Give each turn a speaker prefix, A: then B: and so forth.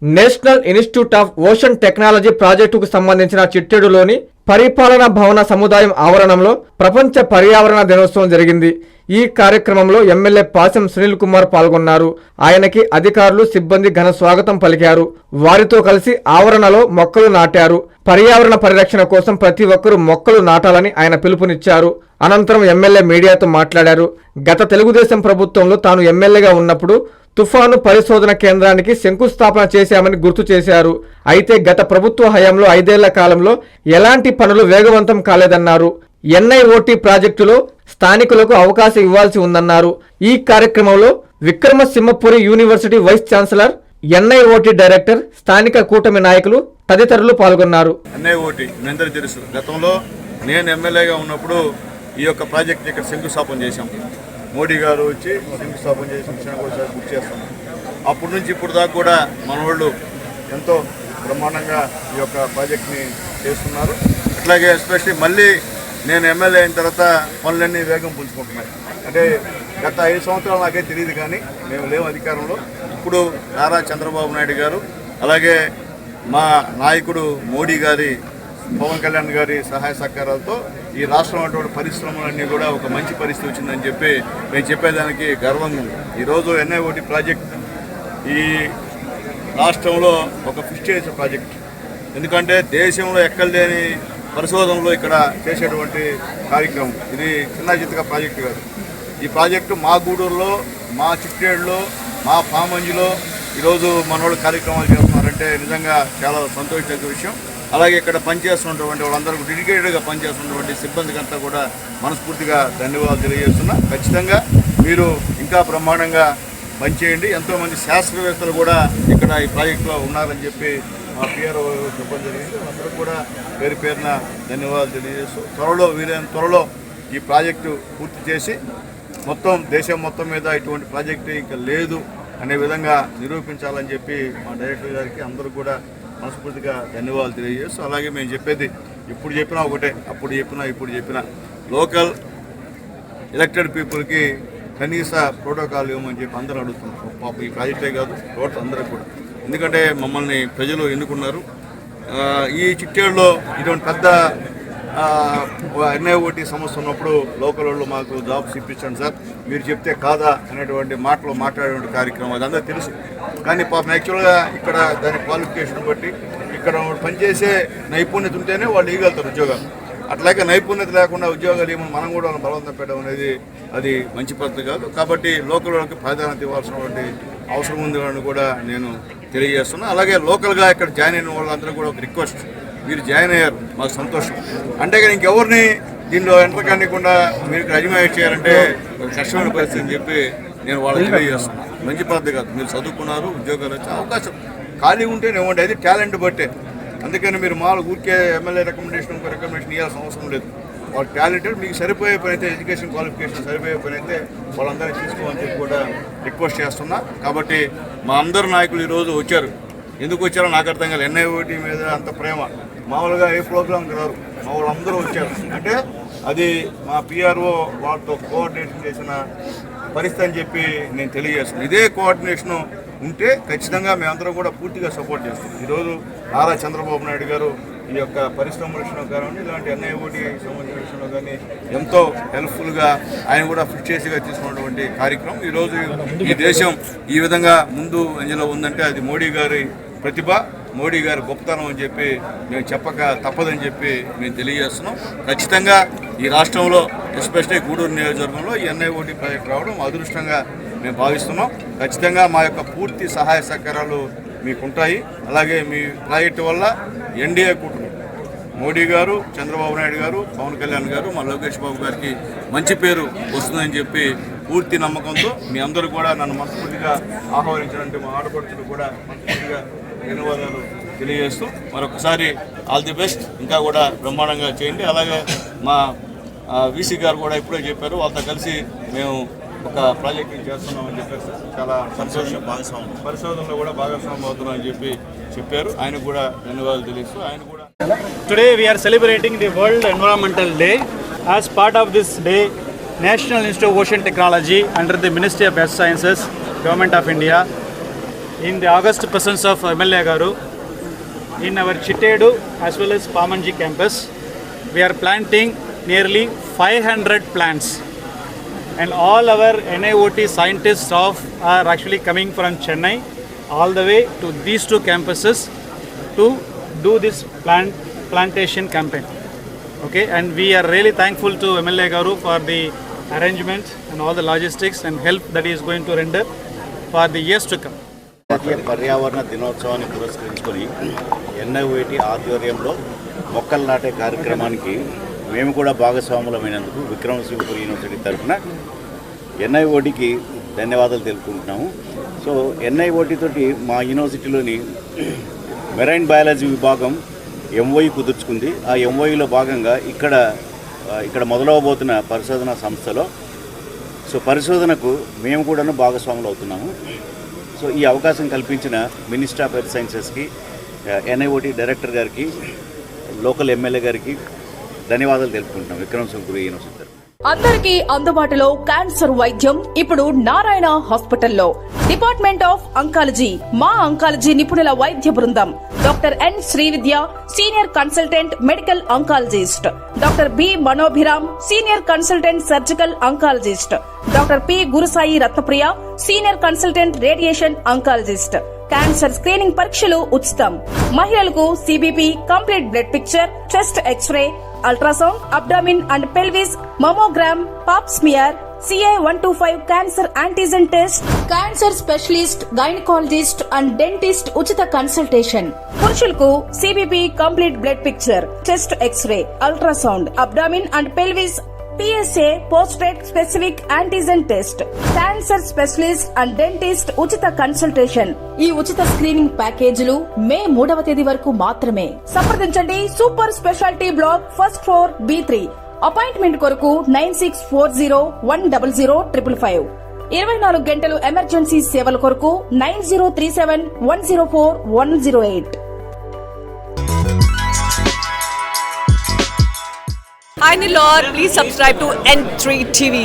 A: National institute of ocean technology ప్రాజెక్టుకు సంబంధించిన చిట్టెడులోని పరిపాలనా భవన సముదాయం ఆవరణంలో ప్రపంచ పర్యావరణ దినోత్సవం జరిగింది. ఈ కార్యక్రమంలో ఎమ్మెల్యే పాసెం సునీల్ కుమార్ పాల్గొన్నారు. ఆయనకి అధికారులు, సిబ్బంది ఘన స్వాగతం పలికారు. వారితో కలిసి ఆవరణలో మొక్కలు నాటారు. పర్యావరణ పరిరక్షణ కోసం ప్రతి ఒక్కరూ మొక్కలు నాటాలని ఆయన పిలుపునిచ్చారు. అనంతరం ఎమ్మెల్యే మీడియాతో మాట్లాడారు. గత తెలుగుదేశం ప్రభుత్వంలో తాను ఎమ్మెల్యేగా ఉన్నప్పుడు తుఫాను పరిశోధన కేంద్రానికి శంకుస్థాపన చేశామని గుర్తు చేశారు. అయితే గత ప్రభుత్వ హయాంలో 5 ఏళ్ల కాలంలో ఎలాంటి పనులు వేగవంతం కాలేదన్నారు. ఎన్ఐఓటీ ప్రాజెక్టులో స్థానికులకు అవకాశం ఇవ్వాల్సి ఉందన్నారు. ఈ కార్యక్రమంలో Vikramasimhapuri university vice chancellor, NIOT director, స్థానిక కూటమి నాయకులు తదితరులు పాల్గొన్నారు.
B: ఎన్ఐఓటీ మీ అందరికీ తెలుసు, గతంలో నేను ఎమ్మెల్యేగా ఉన్నప్పుడు ఈ యొక్క ప్రాజెక్ట్ ఇక్కడ శంకుస్థాపన చేశాం. మోడీ గారు వచ్చి శంకుస్థాపన చేసిన విషయాన్ని కూడా గుర్తు చేస్తాం. అప్పటి నుంచి ఇప్పుడు దాకా కూడా మన వాళ్ళు ఎంతో బ్రహ్మాండంగా ఈ యొక్క ప్రాజెక్ట్ని చేస్తున్నారు. అట్లాగే ఎస్పెషల్లీ మళ్ళీ నేను ఎమ్మెల్యే అయిన తర్వాత పనులన్నీ వేగం పుంజుకుంటున్నాయి. అంటే గత 5 సంవత్సరాలు నాకే తెలియదు, కానీ మేము లేవు అధికారంలో. ఇప్పుడు నారా చంద్రబాబు నాయుడు గారు, అలాగే మా నాయకుడు మోడీ గారి, పవన్ కళ్యాణ్ గారి సహాయ సహకారాలతో ఈ రాష్ట్రం అటువంటి పరిశ్రమలన్నీ కూడా ఒక మంచి పరిస్థితి వచ్చిందని చెప్పి మేము చెప్పేదానికి గర్వంగా ఉంది. ఈరోజు ఎన్ఐఓటీ ప్రాజెక్ట్ ఈ రాష్ట్రంలో ఒక ఫిస్టేజ్ ప్రాజెక్ట్. ఎందుకంటే దేశంలో ఎక్కడ లేని పరిశోధనలో ఇక్కడ చేసేటువంటి కార్యక్రమం ఇది. చిన్న చిత్తగా ప్రాజెక్టు కాదు. ఈ ప్రాజెక్టు మా గూడూరులో, మా చిట్టేడులో, మా పామంజిలో ఈరోజు మన వాళ్ళు కార్యక్రమాలు చేస్తున్నారంటే నిజంగా చాలా సంతోషించే విషయం. అలాగే ఇక్కడ పనిచేస్తున్నటువంటి వాళ్ళందరూ డెడికేటెడ్గా పనిచేస్తున్నటువంటి సిబ్బందికి అంతా కూడా మనస్ఫూర్తిగా ధన్యవాదాలు తెలియజేస్తున్నా. ఖచ్చితంగా మీరు ఇంకా బ్రహ్మాండంగా పనిచేయండి. ఎంతోమంది శాస్త్రవేత్తలు కూడా ఇక్కడ ఈ ప్రాజెక్టులో ఉన్నారని చెప్పి మా పిఆర్ఓ చెప్పడం జరిగింది. అందరూ కూడా పేరు పేరున ధన్యవాదాలు తెలియజేస్తూ వీలైన త్వరలో ఈ ప్రాజెక్టు పూర్తి చేసి మొత్తం దేశం మొత్తం మీద ఇటువంటి ప్రాజెక్టు ఇంకా లేదు అనే విధంగా నిరూపించాలని చెప్పి మా డైరెక్టర్ గారికి అందరూ కూడా మనస్ఫూర్తిగా ధన్యవాదాలు తెలియజేస్తూ, అలాగే మేము చెప్పేది ఇప్పుడు చెప్పినా ఒకటే, అప్పుడు చెప్పినా ఇప్పుడు చెప్పినా, లోకల్ ఎలక్టెడ్ పీపుల్కి కనీస ప్రోటోకాల్ ఇవ్వమని చెప్పి అందరూ అడుగుతున్నారు. పాపం ఈ ప్రాజెక్టే కాదు, టోటల్ అందరికి కూడా. ఎందుకంటే మమ్మల్ని ప్రజలు ఎన్నుకున్నారు. ఈ చిట్టేడులో ఇటువంటి పెద్ద ఎన్ఐఓటీ సమస్య ఉన్నప్పుడు లోకల్ వాళ్ళు మాకు జాబ్స్ ఇప్పించండి సార్, మీరు చెప్తే కాదా అనేటువంటి మాటలు మాట్లాడేటువంటి కార్యక్రమం అది అందరూ తెలుసు. కానీ పాపం యాక్చువల్గా ఇక్కడ దాని క్వాలిఫికేషన్ బట్టి ఇక్కడ పనిచేసే నైపుణ్యత ఉంటేనే వాళ్ళు ఇవ్వగలుగుతారు ఉద్యోగాలు. అట్లాగే నైపుణ్యత లేకుండా ఉద్యోగాలు ఏమని మనం కూడా బలవంతం పెట్టడం అనేది అది మంచి పద్ధతి కాదు. కాబట్టి లోకల్ వాళ్ళకి ప్రాధాన్యత ఇవ్వాల్సినటువంటి అవసరం ఉంది అని కూడా నేను తెలియజేస్తున్నా. అలాగే లోకల్గా ఇక్కడ జాయిన్ అయిన వాళ్ళందరూ కూడా ఒక రిక్వెస్ట్, మీరు జాయిన్ అయ్యారు మాకు సంతోషం. అంటే కానీ ఇంకెవరిని దీనిలో ఎంటర్ కానికుండా మీరు అజమాయిష్ చేయాలంటే కష్టమైన పరిస్థితి అని చెప్పి నేను వాళ్ళకి తెలియజేస్తున్నాను. మంచి పద్ధతి కాదు. మీరు చదువుకున్నారు, ఉద్యోగాలు వచ్చే అవకాశం ఖాళీ ఉంటేనే ఇవ్వండి, అది టాలెంట్ బట్టే. అందుకని మీరు మామూలు ఊరికే ఎమ్మెల్యే రికమెండేషన్ ఇవ్వాల్సిన అవసరం లేదు. వాళ్ళ టాలెంటెడ్ మీకు సరిపోయే పని అయితే, ఎడ్యుకేషన్ క్వాలిఫికేషన్ సరిపోయే పని అయితే వాళ్ళందరినీ తీసుకోమని చెప్పి కూడా రిక్వెస్ట్ చేస్తున్నా. కాబట్టి మా అందరు నాయకులు ఈరోజు వచ్చారు. ఎందుకు వచ్చారో నాకు అర్థం కాదు. ఎన్ఐఓటీ మీద అంత ప్రేమ. మామూలుగా ఏ ప్రోగ్రాంకి రారు, మా వాళ్ళందరూ వచ్చారు. అంటే అది మా పిఆర్ఓ వాళ్ళతో కోఆర్డినేషన్ చేసిన పరిస్థితి అని చెప్పి నేను తెలియజేస్తున్నాను. ఇదే కోఆర్డినేషను ఉంటే ఖచ్చితంగా మేమందరం కూడా పూర్తిగా సపోర్ట్ చేస్తాం. ఈరోజు నారా చంద్రబాబు నాయుడు గారు ఈ యొక్క పరిశ్రమల విషయంలో కానీ ఇలాంటి ఎన్ఐఓటీ సంబంధించిన విషయంలో కానీ ఎంతో హెల్ప్ఫుల్గా ఆయన కూడా ఫిట్ చేసిగా తీసుకున్నటువంటి కార్యక్రమం. ఈరోజు ఈ దేశం ఈ విధంగా ముందు అంజలో ఉందంటే అది మోడీ గారి ప్రతిభ, మోడీ గారి గొప్పతనం అని చెప్పి మేము చెప్పక తప్పదని చెప్పి మేము తెలియజేస్తున్నాం. ఖచ్చితంగా ఈ రాష్ట్రంలో ఎస్పెషల్లీ గూడూరు నియోజకవర్గంలో ఈ ఎన్ఐఓటీ ప్రాజెక్ట్ రావడం అదృష్టంగా మేము భావిస్తున్నాం. ఖచ్చితంగా మా యొక్క పూర్తి సహాయ సహకారాలు మీకు ఉంటాయి. అలాగే మీ ప్రాజెక్టు వల్ల ఎన్డీఏ కూటమి, మోడీ గారు, చంద్రబాబు నాయుడు గారు, పవన్ కళ్యాణ్ గారు, మా లోకేష్ బాబు గారికి మంచి పేరు వస్తుందని చెప్పి పూర్తి నమ్మకంతో మీ అందరూ కూడా నన్ను మనస్ఫూర్తిగా ఆహ్వానించాలంటే మా ఆడపడుచులు కూడా మనస్ఫూర్తిగా ధన్యవాదాలు తెలియజేస్తూ మరొకసారి ఆల్ ది బెస్ట్. ఇంకా కూడా బ్రహ్మాండంగా చేయండి. అలాగే మా వీసీ గారు కూడా ఇప్పుడే చెప్పారు, వాళ్ళతో కలిసి మేము ఒక ప్రాజెక్ట్ చేస్తున్నామని చెప్పారు. చాలా సంతోషం. పరిశోధనలో కూడా భాగస్వామ్యం అవుతున్నామని చెప్పి చెప్పారు. ఆయన కూడా ధన్యవాదాలు తెలియజేస్తూ ఆయన కూడా.
C: Today we are celebrating the World Environmental Day. As part of this day, National Institute of Ocean Technology under the Ministry of Earth Sciences, Government of India in the August presence of MLA Garu, in our Chittedu as well as Pamanji campus, we are planting nearly 500 plants. And all our NIOT scientist staff are actually coming from Chennai all the way to these two campuses to do this plantation campaign. Okay, and we are really thankful to MLA Garu for the arrangement and all the logistics and help that he is going to render for the years to come.
D: జాతీయ పర్యావరణ దినోత్సవాన్ని పురస్కరించుకొని NIOT ఆధ్వర్యంలో మొక్కలు నాటే కార్యక్రమానికి మేము కూడా భాగస్వాములమైనందుకు విక్రమసింహపురి యూనివర్సిటీ తరఫున ఎన్ఐఓటికి ధన్యవాదాలు తెలుపుకుంటున్నాము. సో ఎన్ఐఓటి తోటి మా యూనివర్సిటీలోని మెరైన్ బయాలజీ విభాగం ఎంఓఈ కుదుర్చుకుంది. ఆ ఎంఓఈలో భాగంగా ఇక్కడ మొదలవబోతున్న పరిశోధన సంస్థలో పరిశోధనకు మేము కూడాను భాగస్వాములు అవుతున్నాము. సో ఈ అవకాశం కల్పించిన మినిస్టర్ ఆఫ్ ఎర్త్ సైన్సెస్కి, ఎన్ఐఓటి డైరెక్టర్ గారికి, లోకల్ ఎమ్మెల్యే గారికి ధన్యవాదాలు తెలుపుకుంటున్నాం విక్రమసింహపురి యూనివర్సిటీ.
E: అందరికీ అందుబాటులో క్యాన్సర్ వైద్యం ఇప్పుడు నారాయణ హాస్పిటల్లో. డిపార్ట్మెంట్ ఆఫ్ అంకాలజీ, మా అంకాలజీ నిపుణుల వైద్య బృందం. Doctor N Srividya, senior consultant medical oncologist. Doctor B Manobhiram, senior consultant surgical oncologist. Doctor P Gurusai Ratnapriya, senior consultant radiation oncologist. Cancer screening పరీక్షలు ఉచితం. మహిళలకు CBP, complete blood picture, chest x ray, ultrasound, abdomen and pelvis, mammogram, pap smear, CA-125 cancer antigen test, cancer specialist, gynaecologist and dentist ఉచిత consultation. పురుషులకు CBP, complete blood picture, chest x ray, ultrasound, abdomen and pelvis, PSA పోస్ట్రేట్ specific antigen test, cancer specialist and dentist ఉచిత consultation. ఈ ఉచిత screening ప్యాకేజీలు మే 3వ తేదీ వరకు మాత్రమే. సంప్రదించండి super speciality block, first floor, B3. Appointment కొరకు 9640100555. 24 గంటలు ఎమర్జెన్సీ సేవల కొరకు 9037104108.
F: Hi Nilor, please subscribe to N3 TV.